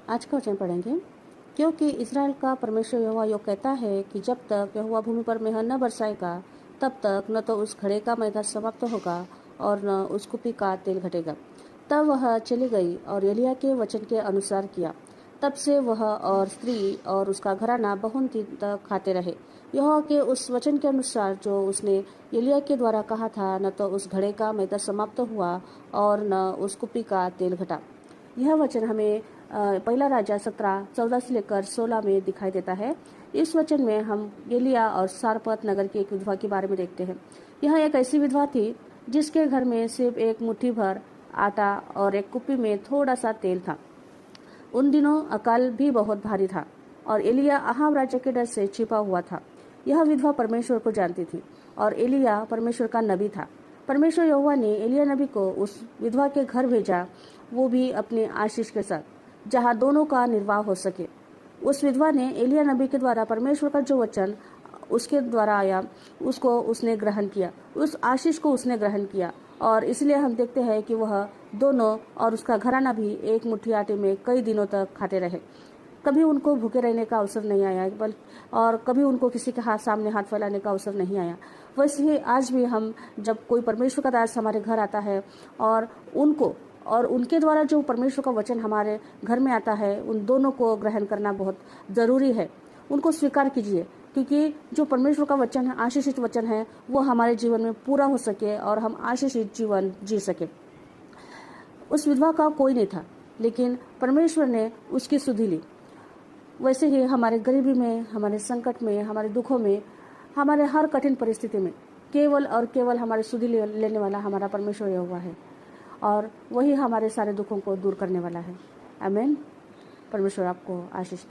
आज का वचन पढ़ेंगे। क्योंकि इज़राइल का परमेश्वर यहोवा यो कहता है कि जब तक यहोवा भूमि पर मेंहर न बरसाएगा, तब तक न तो उस घड़े का मैदा समाप्त होगा और न उस कुप्पी का तेल घटेगा। तब वह चली गई और एलिय्याह के वचन के अनुसार किया। तब से वह और स्त्री और उसका घराना बहुत दिन तक खाते रहे। यहोवा के उस वचन के अनुसार जो उसने एलिय्याह के द्वारा कहा था, न तो उस घड़े का मैदा समाप्त हुआ और न उस कुप्पी का तेल घटा। यह वचन हमें पहला राजा 17:14 से लेकर 16 में दिखाई देता है। इस वचन में हम एलिय्याह और सारपत नगर की एक विधवा के बारे में देखते हैं। यह एक ऐसी विधवा थी जिसके घर में सिर्फ एक मुट्ठी भर आटा और एक कुप्पी में थोड़ा सा तेल था। उन दिनों अकाल भी बहुत भारी था और एलिय्याह अहाब राजा के डर से छिपा हुआ था। यह विधवा परमेश्वर को जानती थी और एलिय्याह परमेश्वर का नबी था। परमेश्वर यहोवा ने एलिय्याह नबी को उस विधवा के घर भेजा, वो भी अपने आशीष के साथ, जहाँ दोनों का निर्वाह हो सके। उस विधवा ने एलिय्याह नबी के द्वारा परमेश्वर का जो वचन उसके द्वारा आया, उसको उसने ग्रहण किया, उस आशीष को उसने ग्रहण किया। और इसलिए हम देखते हैं कि वह दोनों और उसका घराना भी एक मुट्ठी आटे में कई दिनों तक खाते रहे। कभी उनको भूखे रहने का अवसर नहीं आया, और कभी उनको किसी के सामने हाथ फैलाने का अवसर नहीं आया। वैसे ही आज भी हम जब कोई परमेश्वर का दास हमारे घर आता है और उनके द्वारा जो परमेश्वर का वचन हमारे घर में आता है, उन दोनों को ग्रहण करना बहुत ज़रूरी है। उनको स्वीकार कीजिए, क्योंकि जो परमेश्वर का वचन है, आशीषित वचन है, वो हमारे जीवन में पूरा हो सके और हम आशीषित जीवन जी सके। उस विधवा का कोई नहीं था, लेकिन परमेश्वर ने उसकी सुधि ली। वैसे ही हमारे गरीबी में, हमारे संकट में, हमारे दुखों में, हमारे हर कठिन परिस्थिति में केवल और केवल हमारे सुधि लेने वाला हमारा परमेश्वर यहोवा है, और वही हमारे सारे दुखों को दूर करने वाला है। आमीन। परमेश्वर आपको आशीष